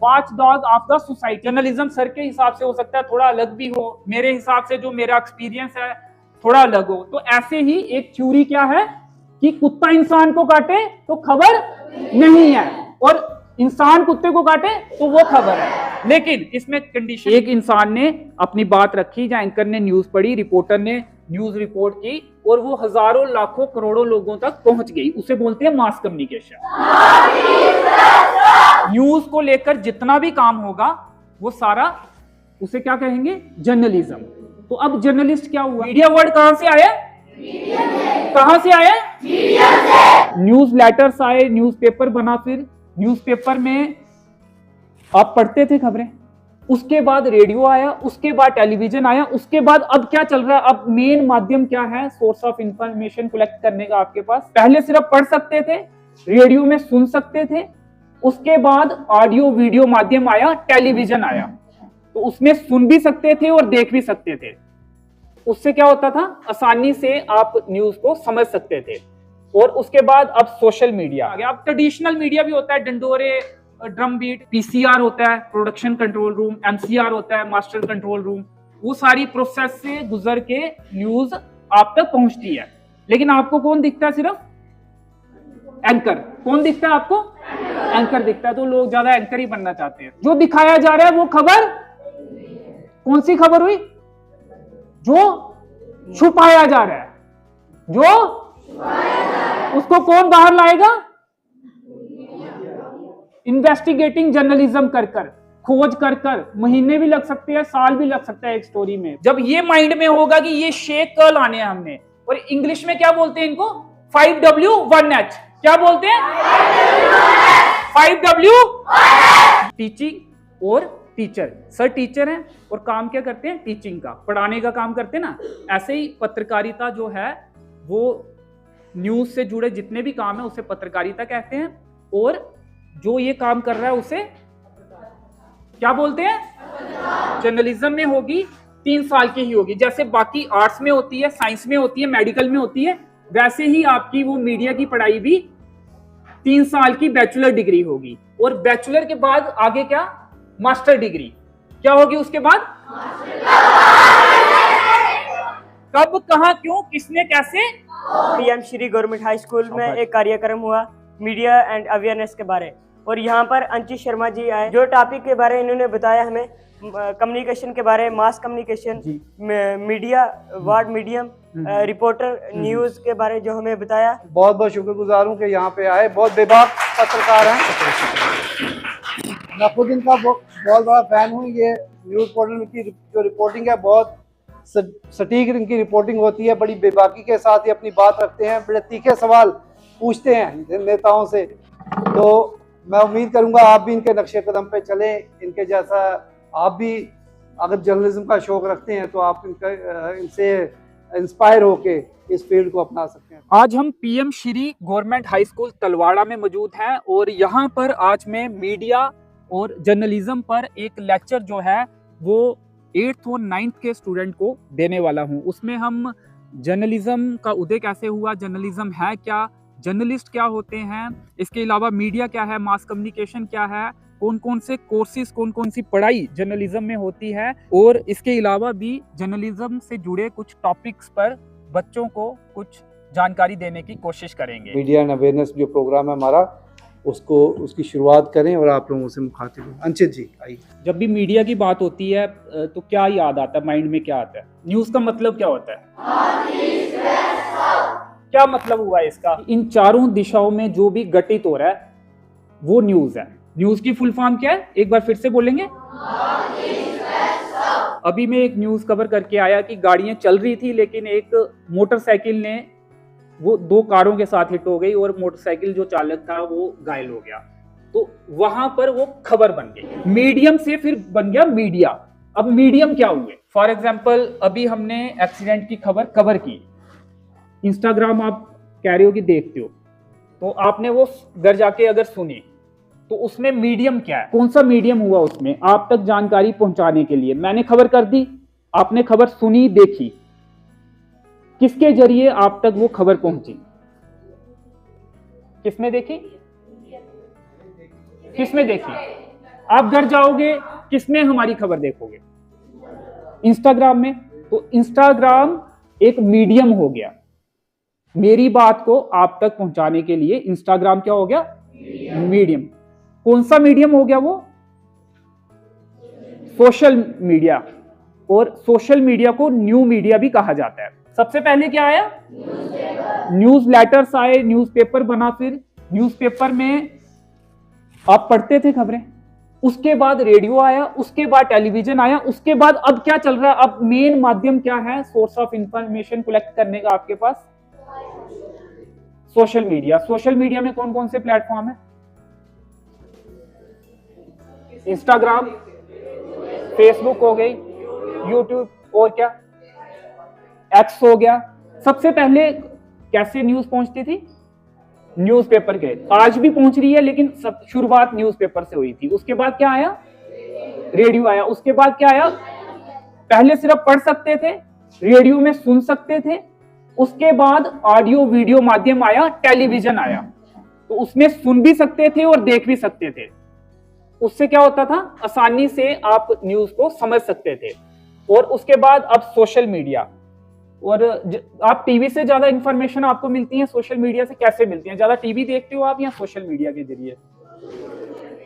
Watch dog of the society. Journalism sir के हिसाब से हो सकता है थोड़ा अलग भी हो, मेरे हिसाब से जो मेरा एक्सपीरियंस है थोड़ा अलग हो। तो ऐसे ही एक थ्योरी क्या है कि कुत्ता इंसान को काटे तो खबर नहीं है, और इंसान कुत्ते को काटे तो वो खबर है। लेकिन इसमें कंडीशन, एक इंसान ने अपनी बात रखी, या एंकर ने न्यूज पढ़ी, रिपोर्टर ने न्यूज रिपोर्ट की, और वो हजारों लाखों करोड़ों लोगों तक पहुंच गई, उसे बोलते हैं मास कम्युनिकेशन। न्यूज को लेकर जितना भी काम होगा वो सारा उसे क्या कहेंगे, जर्नलिज्म। तो अब जर्नलिस्ट क्या हुआ, मीडिया वर्ड कहां से आया, कहां से आया, न्यूज लेटर्स आए, न्यूज़पेपर बना, फिर न्यूज़पेपर में आप पढ़ते थे खबरें, उसके बाद रेडियो आया, उसके बाद टेलीविजन आया, उसके बाद अब क्या चल रहा है, अब मेन माध्यम क्या है सोर्स ऑफ इंफॉर्मेशन कलेक्ट करने का आपके पास। पहले सिर्फ पढ़ सकते थे, रेडियो में सुन सकते थे, उसके बाद ऑडियो वीडियो माध्यम आया, टेलीविजन आया, तो उसमें सुन भी सकते थे और देख भी सकते थे। उससे क्या होता था, आसानी से आप न्यूज को समझ सकते थे। और उसके बाद अब सोशल मीडिया आ गया। अब ट्रेडिशनल मीडिया भी होता है, डंडोरे, ड्रम बीट, पीसीआर होता है, प्रोडक्शन कंट्रोल रूम, एमसीआर होता है, मास्टर कंट्रोल रूम। वो सारी प्रोसेस से गुजर के न्यूज आप तक पहुंचती है। लेकिन आपको कौन दिखता है, सिर्फ एंकर। कौन दिखता है आपको, एंकर दिखता है। तो लोग ज्यादा एंकर ही बनना चाहते हैं। जो दिखाया जा रहा है वो खबर कौन सी खबर हुई, जो छुपाया जा रहा है, जो उसको कौन बाहर लाएगा, इन्वेस्टिगेटिंग जर्नलिज्म कर कर, खोज कर कर, महीने भी लग सकते हैं, साल भी लग सकता है एक स्टोरी में। जब ये माइंड में होगा कि ये शेक कल आने हैं हमने, और इंग्लिश में क्या बोलते हैं इनको, 5W1H। क्या बोलते हैं, 5W, टीचिंग और टीचर। सर टीचर हैं और काम क्या करते हैं, टीचिंग का, पढ़ाने का काम करते हैं ना। ऐसे ही पत्रकारिता जो है वो न्यूज से जुड़े जितने भी काम है उसे पत्रकारिता कहते हैं, और जो ये काम कर रहा है उसे क्या बोलते हैं, जर्नलिज्म में होगी 3 साल की ही होगी। जैसे बाकी आर्ट्स में होती है, साइंस में होती है, मेडिकल में होती है, वैसे ही आपकी वो मीडिया की पढ़ाई भी 3 साल की बैचलर डिग्री होगी। और बैचलर के बाद आगे क्या, मास्टर डिग्री क्या होगी उसके बाद, कब, कहां, क्यों, किसने, कैसे। PM Shri government high school में एक कार्यक्रम हुआ मीडिया एंड अवेयरनेस के बारे, और यहाँ पर अंचित शर्मा जी आए। जो टॉपिक के बारे इन्होंने बताया हमें, कम्युनिकेशन के बारे, mass communication, media, ward medium, reporter, news के बारे जो हमें बताया। बहुत बहुत शुक्रगुजार हूँ कि यहाँ पे आए। बहुत बेबाक पत्रकार हैं, मैं खुद इनका बहुत बड़ा फैन हूँ। ये न्यूज़ पोर्टल की जो रिपोर्टिंग है बहुत सटीक इनकी रिपोर्टिंग होती है, बड़ी बेबाकी के साथ ही अपनी बात रखते हैं, बड़े तीखे सवाल पूछते हैं नेताओं से। तो मैं उम्मीद करूंगा आप भी इनके नक्शे कदम पे चलें, इनके जैसा आप भी अगर जर्नलिज्म का शौक रखते हैं तो आप इनसे इंस्पायर होके इस फील्ड को अपना सकते हैं। आज हम PM Shri government high school Talwara में मौजूद हैं, और यहाँ पर आज मैं मीडिया और जर्नलिज्म पर एक लेक्चर जो है वो 8th और 9th के स्टूडेंट को देने वाला हूँ। उसमें हम जर्नलिज्म का उदय कैसे हुआ, जर्नलिज्म है क्या, जर्नलिस्ट क्या होते हैं, इसके अलावा मीडिया क्या है, मास कम्युनिकेशन क्या है, कौन कौन से कोर्सेज, कौन कौन सी पढ़ाई जर्नलिज्म में होती है, और इसके अलावा भी जर्नलिज्म से जुड़े कुछ टॉपिक्स पर बच्चों को कुछ जानकारी देने की कोशिश करेंगे। मीडिया एंड अवेयरनेस जो प्रोग्राम है हमारा, उसकी शुरुआत करें और आप लोगों से मुखातिब हों। अंचित जी आइए। जब भी मीडिया की बात होती है तो क्या याद आता है, माइंड में क्या आता है, न्यूज का मतलब क्या होता है, क्या मतलब हुआ इसका, इन चारों दिशाओं में जो भी घटित हो रहा है वो न्यूज है। न्यूज की फुल फॉर्म क्या है, एक बार फिर से बोलेंगे। अभी मैं एक न्यूज कवर करके आया कि गाड़ियां चल रही थी, लेकिन एक मोटरसाइकिल ने वो 2 कारों के साथ हिट हो गई और मोटरसाइकिल जो चालक था वो घायल हो गया। तो वहां पर वो खबर बन गई, मीडियम से फिर बन गया मीडिया। अब मीडियम क्या हुए, फॉर एग्जाम्पल अभी हमने एक्सीडेंट की खबर कवर की, इंस्टाग्राम आप कह रहे हो कि देखते हो, तो आपने वो घर जाके अगर सुनी तो उसमें मीडियम क्या है, कौन सा मीडियम हुआ उसमें आप तक जानकारी पहुंचाने के लिए। मैंने खबर कर दी, आपने खबर सुनी, देखी, किसके जरिए आप तक वो खबर पहुंची, किसने देखी, किसने देखी, आप घर जाओगे, किसमें हमारी खबर देखोगे? इंस्टाग्राम में। तो इंस्टाग्राम एक मीडियम हो गया, मेरी बात को आप तक पहुंचाने के लिए इंस्टाग्राम क्या हो गया? मीडियम। कौन सा मीडियम हो गया वो? Social media. और सोशल मीडिया को न्यू मीडिया भी कहा जाता है। सबसे पहले क्या आया? न्यूज लेटर्स आए, न्यूज़पेपर बना, फिर न्यूज़पेपर में आप पढ़ते थे खबरें, उसके बाद रेडियो आया, उसके बाद टेलीविजन आया, उसके बाद अब क्या चल रहा है? अब मेन माध्यम क्या है सोर्स ऑफ इंफॉर्मेशन कलेक्ट करने का आपके पास? Social media. सोशल मीडिया में कौन कौन से प्लेटफॉर्म है? इंस्टाग्राम, फेसबुक हो गई, यूट्यूब, और क्या, एक्स हो गया। सबसे पहले कैसे न्यूज पहुंचती थी? न्यूज़पेपर के। आज भी पहुंच रही है, लेकिन सब शुरुआत न्यूज़पेपर से हुई थी। उसके बाद क्या आया? रेडियो आया। उसके बाद क्या आया? पहले सिर्फ पढ़ सकते थे, रेडियो में सुन सकते थे। उसके बाद ऑडियो वीडियो माध्यम आया, टेलीविजन आया, तो उसमें सुन भी सकते थे और देख भी सकते थे। उससे क्या होता था? आसानी से आप न्यूज को समझ सकते थे। और उसके बाद अब सोशल मीडिया, और आप टीवी से ज्यादा इंफॉर्मेशन आपको मिलती है सोशल मीडिया से। कैसे मिलती है? ज्यादा टीवी देखते हो आप या सोशल मीडिया के जरिए?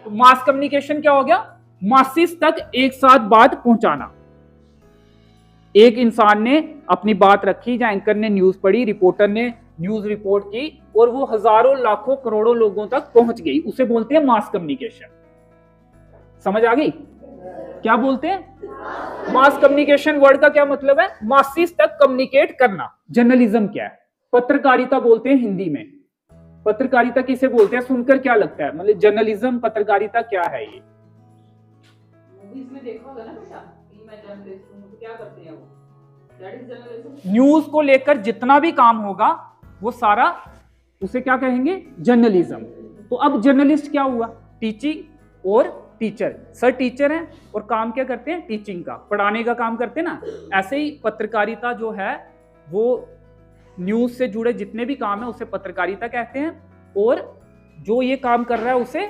तो मास कम्युनिकेशन क्या हो गया? मासिस तक एक साथ बात पहुंचाना। एक इंसान ने अपनी बात रखी, या एंकर ने न्यूज पढ़ी, रिपोर्टर ने न्यूज रिपोर्ट की, और वो हजारों लाखों करोड़ों लोगों तक पहुंच गई, उसे बोलते हैं मास कम्युनिकेशन। समझ आ गई? क्या बोलते हैं? मास कम्युनिकेशन वर्ड का क्या मतलब है? मासिस तक कम्युनिकेट करना। जर्नलिज्म क्या है? पत्रकारिता बोलते हैं हिंदी में। पत्रकारिता किसे बोलते हैं? सुनकर क्या लगता है? मतलब जर्नलिज्म, पत्रकारिता क्या है? ये मूवीज में देखा होगा ना बेटा, मैं जर्नलिस्ट हूं, तो क्या करते हैं वो? That is journalism. न्यूज को लेकर जितना भी काम होगा वो सारा, उसे क्या कहेंगे? जर्नलिज्म। तो अब जर्नलिस्ट क्या हुआ? टीचिंग और टीचर। सर टीचर हैं और काम क्या करते हैं? टीचिंग का, पढ़ाने का काम करते हैं ना। ऐसे ही पत्रकारिता जो है वो न्यूज से जुड़े जितने भी काम है उसे पत्रकारिता कहते हैं, और जो ये काम कर रहा है उसे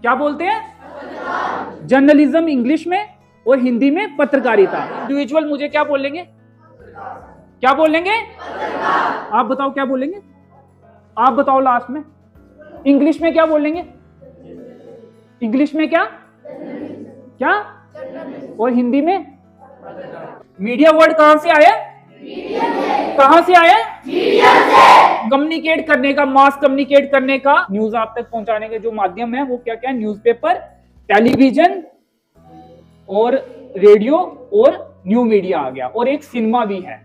क्या बोलते हैं? जर्नलिज्म इंग्लिश में, और हिंदी में पत्रकारिता। इंडिविजुअल मुझे क्या बोलेंगे? क्या बोलेंगे? आप बताओ क्या बोलेंगे? आप बताओ लास्ट में। इंग्लिश में क्या बोलेंगे? इंग्लिश में क्या? क्या? और हिंदी में? मीडिया वर्ड कहां से आया? कहां से आया? कम्युनिकेट करने का, मास कम्युनिकेट करने का, न्यूज आप तक पहुंचाने के जो माध्यम है वो क्या क्या है? न्यूज़पेपर, टेलीविजन और रेडियो और न्यू मीडिया आ गया। और एक सिनेमा भी है,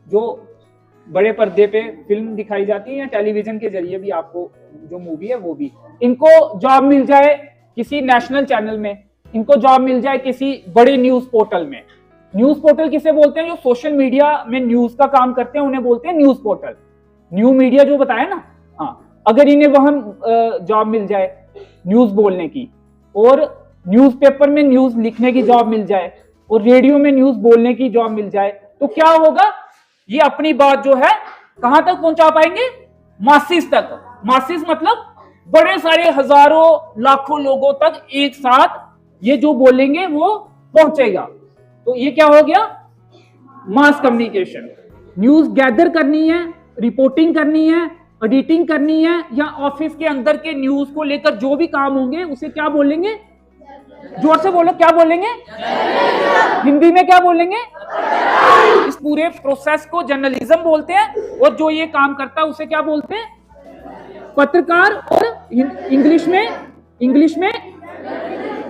जो बड़े पर्दे पे फिल्म दिखाई जाती है, या टेलीविजन के जरिए भी आपको जो मूवी है वो भी। इनको जॉब मिल जाए किसी नेशनल चैनल में, इनको जॉब मिल जाए किसी बड़े न्यूज पोर्टल में। न्यूज पोर्टल किसे बोलते हैं? जो सोशल मीडिया में न्यूज का काम करते हैं उन्हें बोलते हैं न्यूज पोर्टल। न्यू मीडिया जो बताया ना, हाँ, अगर इन्हें वहां जॉब मिल जाए न्यूज बोलने की, और न्यूज़पेपर में न्यूज लिखने की जॉब मिल जाए, और रेडियो में न्यूज बोलने की जॉब मिल जाए, तो क्या होगा? ये अपनी बात जो है कहां तक पहुंचा पाएंगे? मासिस तक। मासिस मतलब बड़े सारे हजारों लाखों लोगों तक एक साथ ये जो बोलेंगे वो पहुंचेगा। तो ये क्या हो गया? Mass communication. न्यूज गैदर करनी है, रिपोर्टिंग करनी है, एडिटिंग करनी है, या ऑफिस के अंदर के न्यूज को लेकर जो भी काम होंगे उसे क्या बोलेंगे? जोर से बोलो, क्या बोलेंगे? हिंदी में क्या बोलेंगे? इस पूरे प्रोसेस को जर्नलिज्म बोलते हैं, और जो ये काम करता है उसे क्या बोलते हैं? पत्रकार। और इंग्लिश में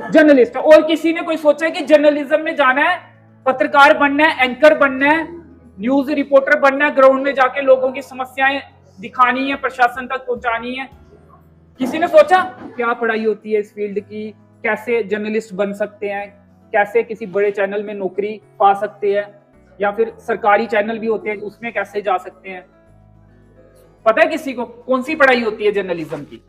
जर्नलिस्ट। और किसी ने कोई सोचा कि जर्नलिज्म में जाना है, पत्रकार बनना है, एंकर बनना है, न्यूज रिपोर्टर बनना है, ग्राउंड में जाके लोगों की समस्याएं दिखानी है, प्रशासन तक पहुंचानी है। किसी ने सोचा क्या पढ़ाई होती है इस फील्ड की, कैसे जर्नलिस्ट बन सकते हैं, कैसे किसी बड़े चैनल में नौकरी पा सकते हैं, या फिर सरकारी चैनल भी होते हैं उसमें कैसे जा सकते हैं? पता है किसी को कौन सी पढ़ाई होती है जर्नलिज्म की?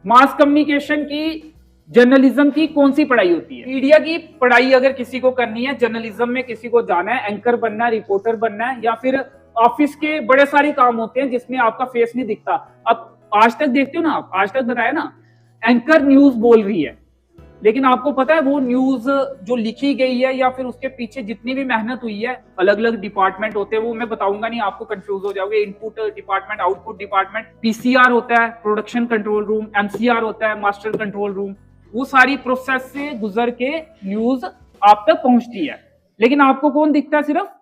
मास कम्युनिकेशन की, जर्नलिज्म की कौन सी पढ़ाई होती है? मीडिया की पढ़ाई अगर किसी को करनी है, जर्नलिज्म में किसी को जाना है, एंकर बनना है, रिपोर्टर बनना है, या फिर ऑफिस के बड़े सारे काम होते हैं जिसमें आपका फेस नहीं दिखता। अब आज तक देखते हो ना आप, आज तक बताया ना, एंकर न्यूज बोल रही है, लेकिन आपको पता है वो न्यूज जो लिखी गई है या फिर उसके पीछे जितनी भी मेहनत हुई है, अलग अलग डिपार्टमेंट होते हैं, वो मैं बताऊंगा नहीं, आपको कंफ्यूज हो जाओगे। Input department, output department, PCR होता है, प्रोडक्शन कंट्रोल रूम, एमसीआर होता है, मास्टर कंट्रोल रूम। वो सारी प्रोसेस से गुजर के न्यूज आप तक पहुंचती है। लेकिन आपको कौन दिखता है? सिर्फ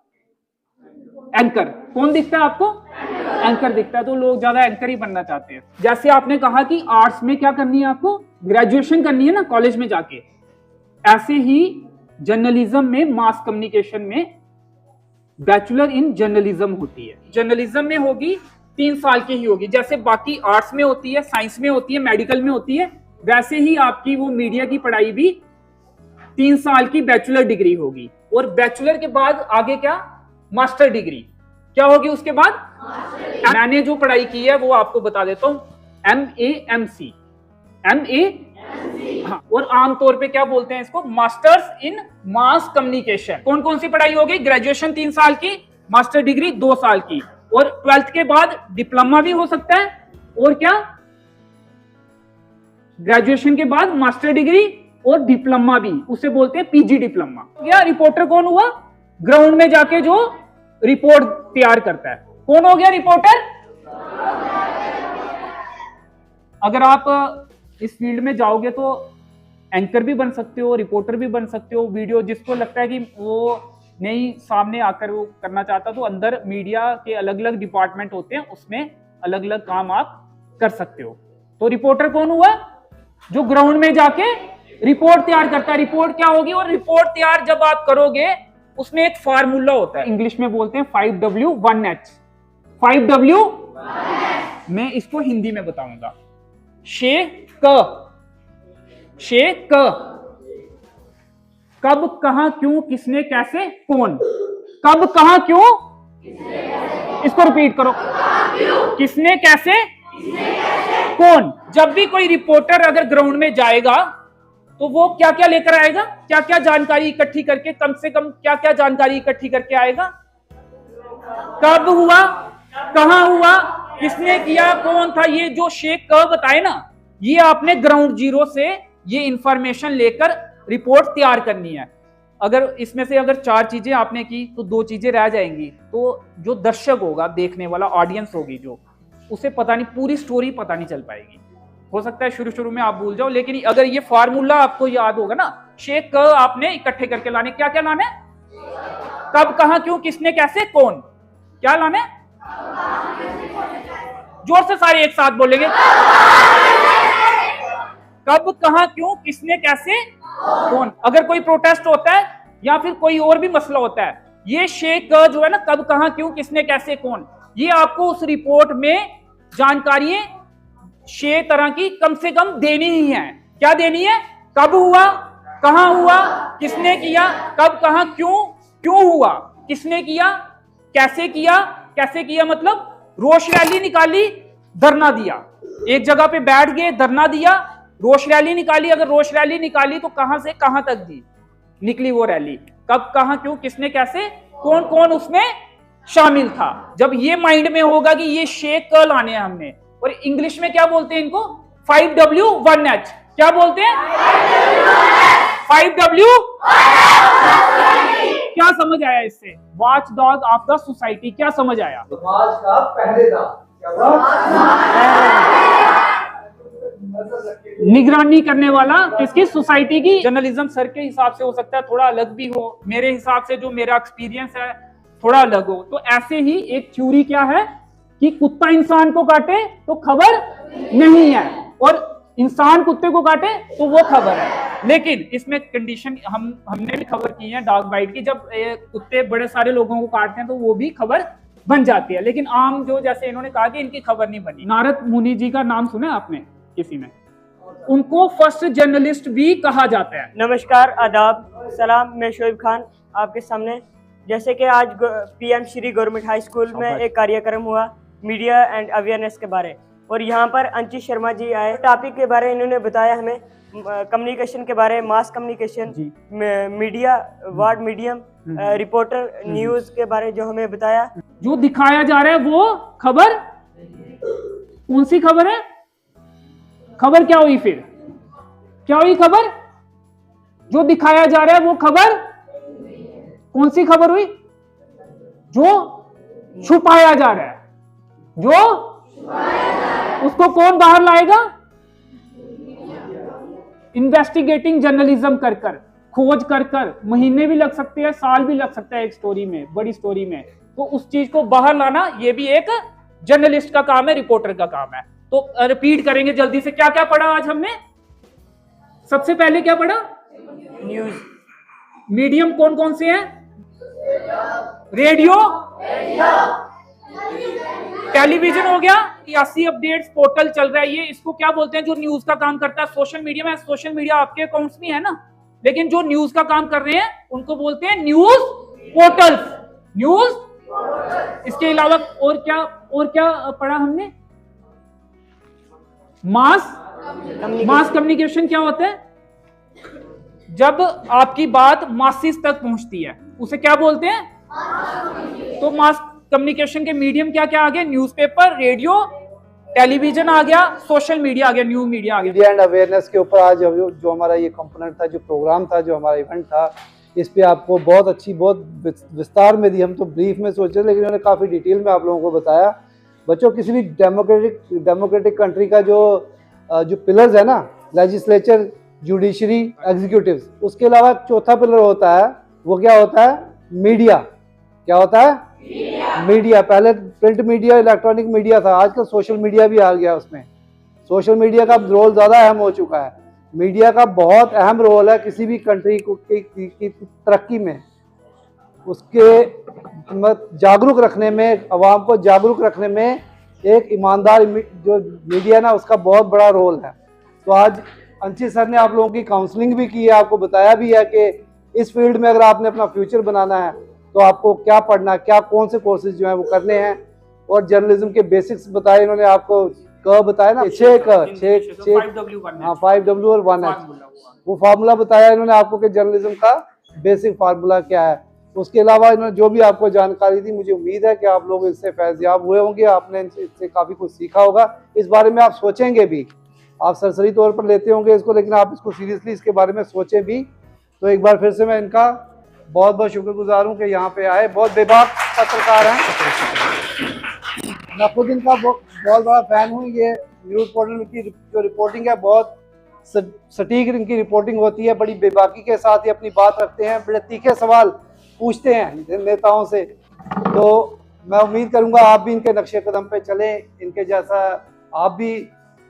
एंकर। कौन दिखता है आपको? एंकर दिखता है। तो लोग ज्यादा एंकर ही बनना चाहते हैं। जैसे आपने कहा कि आर्ट्स में क्या करनी है, आपको ग्रेजुएशन करनी है ना कॉलेज में जाके, ऐसे ही जर्नलिज्म में, मास कम्युनिकेशन में बैचलर इन जर्नलिज्म होती है। जर्नलिज्म में होगी 3 साल की ही होगी, जैसे बाकी आर्ट्स में होती है, साइंस में होती है, मेडिकल में होती है, वैसे ही आपकी वो मीडिया की पढ़ाई भी 3 साल की बैचलर डिग्री होगी। और बैचलर के बाद आगे क्या? Master degree. क्या होगी उसके बाद? मैंने जो पढ़ाई की है वो आपको बता देता हूं, MAMC। हाँ, और आमतौर पे क्या बोलते हैं इसको? Masters in mass communication. कौन कौन सी पढ़ाई होगी? ग्रेजुएशन 3 साल की, मास्टर डिग्री 2 साल की, और 12th के बाद डिप्लोमा भी हो सकता है, और क्या? ग्रेजुएशन के बाद मास्टर डिग्री और डिप्लोमा भी, उसे बोलते हैं PG डिप्लोमा। क्या रिपोर्टर कौन हुआ? ग्राउंड में जाके जो रिपोर्ट तैयार करता है। कौन हो गया रिपोर्टर? अगर आप इस फील्ड में जाओगे तो एंकर भी बन सकते हो, रिपोर्टर भी बन सकते हो। वीडियो जिसको लगता है कि वो नहीं सामने आकर वो करना चाहता, तो अंदर मीडिया के अलग अलग डिपार्टमेंट होते हैं, उसमें अलग अलग काम आप कर सकते हो। तो रिपोर्टर कौन हुआ? जो ग्राउंड में जाके रिपोर्ट तैयार करता है। रिपोर्ट क्या होगी? और रिपोर्ट तैयार जब आप करोगे उसमें एक फार्मूला होता है, इंग्लिश में बोलते हैं 5W1H। 5W, मैं इसको हिंदी में बताऊंगा। शे क, कब, कहां, क्यों, किसने, कैसे, कौन। कब, कहां, क्यों, इसको रिपीट करो। किसने, कैसे, कौन। जब भी कोई रिपोर्टर अगर ग्राउंड में जाएगा तो वो क्या क्या लेकर आएगा? क्या क्या जानकारी इकट्ठी करके, कम से कम क्या क्या जानकारी इकट्ठी करके आएगा? कब हुआ, कहां हुआ, किसने किया, कौन था। ये जो शेख क बताए ना, ये आपने ग्राउंड जीरो से ये इंफॉर्मेशन लेकर रिपोर्ट तैयार करनी है। अगर इसमें से अगर 4 चीजें आपने की तो 2 चीजें रह जाएंगी, तो जो दर्शक होगा, देखने वाला ऑडियंस होगी, जो उसे पता नहीं, पूरी स्टोरी पता नहीं चल पाएगी। हो सकता है शुरू शुरू में आप भूल जाओ, लेकिन अगर ये फार्मूला आपको याद होगा ना, शेख क आपने इकट्ठे करके लाने। क्या क्या लाने? कब, कहां, क्यों, किसने, कैसे, कौन। क्या लाने? जोर से सारे एक साथ बोलेंगे। कब, कहां, क्यों, किसने, कैसे, कौन। अगर कोई प्रोटेस्ट होता है या फिर कोई और भी मसला होता है, ये शेख क जो है ना, कब, कहां, क्यों, किसने, कैसे, कौन, ये आपको उस रिपोर्ट में जानकारी 6 तरह की कम से कम देनी ही है। क्या देनी है? कब हुआ, कहां हुआ, किसने किया, कब, कहां, क्यों, क्यों हुआ, किसने किया, कैसे किया। कैसे किया मतलब रोष रैली निकाली, धरना दिया, एक जगह पे बैठ गए, धरना दिया, रोष रैली निकाली। अगर रोष रैली निकाली तो कहां से कहां तक दी निकली वो रैली, कब, कहां, क्यों, किसने, कैसे, कौन कौन उसमें शामिल था। जब ये माइंड में होगा कि ये शेख क लाने हैं हमने, और इंग्लिश में क्या बोलते हैं इनको? 5W1H। क्या बोलते हैं? 5W। क्या समझ आया इससे? Watch dog of the society. क्या समझ आया? समाज का पहरेदार। निगरानी करने वाला किसकी? सोसाइटी की। जर्नलिज्म सर के हिसाब से हो सकता है थोड़ा अलग भी हो, मेरे हिसाब से जो मेरा एक्सपीरियंस है थोड़ा अलग हो। तो ऐसे ही एक थ्योरी क्या है कि कुत्ता इंसान को काटे तो खबर नहीं है, और इंसान कुत्ते को काटे तो वो खबर है। लेकिन इसमें कंडीशन हमने भी खबर की है डॉग बाइट की, जब कुत्ते बड़े सारे लोगों को काटते हैं तो वो भी खबर बन जाती है। लेकिन आम जो, जैसे इन्होंने कहा कि इनकी खबर नहीं बनी। नारद मुनि जी का नाम सुना आपने किसी में? उनको फर्स्ट जर्नलिस्ट भी कहा जाता है। नमस्कार, आदाब, सलाम। मैं शोएब खान आपके सामने। जैसे कि आज PM Shri government high school में एक कार्यक्रम हुआ मीडिया एंड अवेयरनेस के बारे, और यहाँ पर अंची शर्मा जी आए। टॉपिक के बारे इन्होंने बताया हमें, कम्युनिकेशन के बारे, mass communication, media, word medium, reporter, news के बारे जो हमें बताया। जो दिखाया जा रहा है वो खबर, कौन सी खबर है? खबर क्या हुई फिर? क्या हुई खबर? जो दिखाया जा रहा है वो खबर कौन सी खबर हुई? जो छुपाया जा रहा है, जो उसको कौन बाहर लाएगा? इन्वेस्टिगेटिंग जर्नलिज्म कर कर, खोज कर कर, महीने भी लग सकते हैं, साल भी लग सकता है एक स्टोरी में, बड़ी स्टोरी में। तो उस चीज को बाहर लाना ये भी एक जर्नलिस्ट का काम है, रिपोर्टर का काम है। तो रिपीट करेंगे जल्दी से, क्या क्या पढ़ा आज हमने? सबसे पहले क्या पढ़ा? न्यूज। मीडियम कौन कौन से हैं? रेडियो, टेलीविजन हो गया, सियासी अपडेट्स पोर्टल चल रहा है ये, इसको क्या बोलते हैं जो न्यूज का काम करता है? सोशल मीडिया में। सोशल मीडिया आपके अकाउंट्स में है ना, लेकिन जो न्यूज का काम कर रहे हैं उनको बोलते हैं न्यूज पोर्टल्स। न्यूज। इसके अलावा और क्या पढ़ा हमने? मास कम्युनिकेशन क्या होता है? जब आपकी बात मासिस तक पहुंचती है उसे क्या बोलते हैं? तो मास कम्युनिकेशन के मीडियम क्या क्या आ गए? न्यूज़पेपर, रेडियो, टेलीविजन आ गया, सोशल मीडिया आ गया, न्यू मीडिया आ गया। मीडिया एंड अवेयरनेस के ऊपर आज जो हमारा ये कंपोनेंट था, जो प्रोग्राम था, जो हमारा इवेंट था, इस पे आपको बहुत विस्तार में दी। हम तो ब्रीफ में सोचे, लेकिन उन्होंने काफ़ी डिटेल में आप लोगों को बताया। बच्चों, किसी भी डेमोक्रेटिक कंट्री का जो पिलर्स है ना, लेजिस्लेचर, जुडिशरी, एग्जीक्यूटिव, उसके अलावा चौथा पिलर होता है, वो क्या होता है? मीडिया। क्या होता है? मीडिया। पहले प्रिंट मीडिया, इलेक्ट्रॉनिक मीडिया था, आजकल सोशल मीडिया भी आ गया उसमें। सोशल मीडिया का रोल ज़्यादा अहम हो चुका है। मीडिया का बहुत अहम रोल है किसी भी कंट्री की तरक्की में, उसके जागरूक रखने में, अवाम को जागरूक रखने में एक ईमानदार जो मीडिया ना, उसका बहुत बड़ा रोल है। तो आज अंशी सर ने आप लोगों की काउंसलिंग भी की है, आपको बताया भी है कि इस फील्ड में अगर आपने अपना फ्यूचर बनाना है तो आपको क्या पढ़ना, क्या कौन से कोर्सेज जो हैं वो करने हैं, और जर्नलिज्म के बेसिक्स बताए इन्होंने आपको। क बताया ना, 5W हाँ, 5W और 1H, वो फार्मूला बताया इन्होंने आपको कि जर्नलिज्म का बेसिक फार्मूला क्या है। उसके अलावा इन्होंने जो भी आपको जानकारी दी, मुझे उम्मीद है कि आप लोग इससे फैज़याब हुए होंगे, आपने इससे काफ़ी कुछ सीखा होगा। इस बारे में आप सोचेंगे भी, आप सरसरी तौर पर लेते होंगे इसको, लेकिन आप इसको सीरियसली इसके बारे में सोचें भी। तो एक बार फिर से मैं इनका बहुत बहुत शुक्रगुजार हूँ कि यहाँ पे आए। बहुत बेबाक पत्रकार हैं, मैं खुद इनका बहुत बड़ा फ़ैन हूँ। ये न्यूज़ पोर्टल की जो रिपोर्टिंग है, बहुत सटीक इनकी रिपोर्टिंग होती है, बड़ी बेबाकी के साथ ही अपनी बात रखते हैं, बड़े तीखे सवाल पूछते हैं नेताओं से। तो मैं उम्मीद करूँगा आप भी इनके नक्शे कदम पे चलें, इनके जैसा आप भी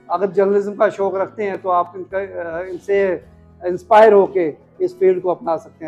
अगर जर्नलिज्म का शौक़ रखते हैं तो आप इनसे इंस्पायर होके इस फील्ड को अपना सकते हैं।